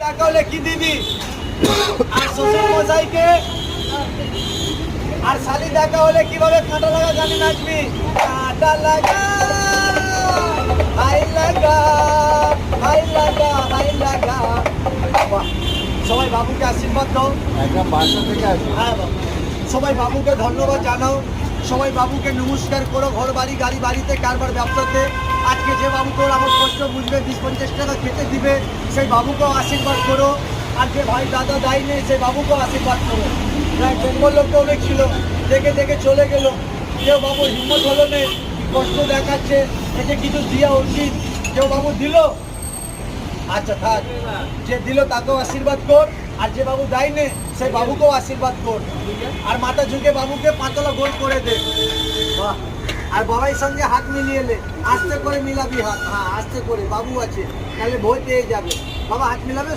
টাকা হলে কি দিবি? আর শ্বশুর মশাইকে আর শালি দেখা হলে কিভাবে কাঁটা লাগা গানে নাচবি? কাঁটা লাগা হাই লাগা হাই লাগা হাই লাগা। বাহ, সবাই বাবুকে আশীর্বাদ দাও। একদম বাসা থেকে আসবে। হ্যাঁ বাবা, সবাই বাবুকে ধন্যবাদ জানাও, সবাই বাবুকে নমস্কার করো। ঘর বাড়ি গাড়ি বাড়িতে কারবার ব্যবসাতে আজকে যে বাবু তোর আমার কষ্ট বুঝবে, 20-50 টাকা খেতে দিবে, সেই বাবুকেও আশীর্বাদ করো। আর যে ভাই দাদা দায়ী নেই সেই বাবুকেও আশীর্বাদ করো। বেঙ্গল লোকটা অনেক ছিল, দেখে দেখে চলে গেল, কেউ বাবু হিম্মত হলো না, কষ্ট দেখাচ্ছে, এতে কিছু দেওয়া উচিত, কেউ বাবু দিল? আচ্ছা থাক, যে দিল তাকেও আশীর্বাদ কর, আর যে বাবু দেয় নে সেই বাবুকেও আশীর্বাদ কর। আর মাথা ঝুঁকে বাবুকে পাতলা গোল করে দে। বাহ, আর বাবার সঙ্গে হাত মিলিয়ে নে, আস্তে করে মিলাবি হাত। হ্যাঁ আস্তে করে, বাবু আছে, নাহলে ভয় পেয়ে যাবে। বাবা হাত মিলাবে।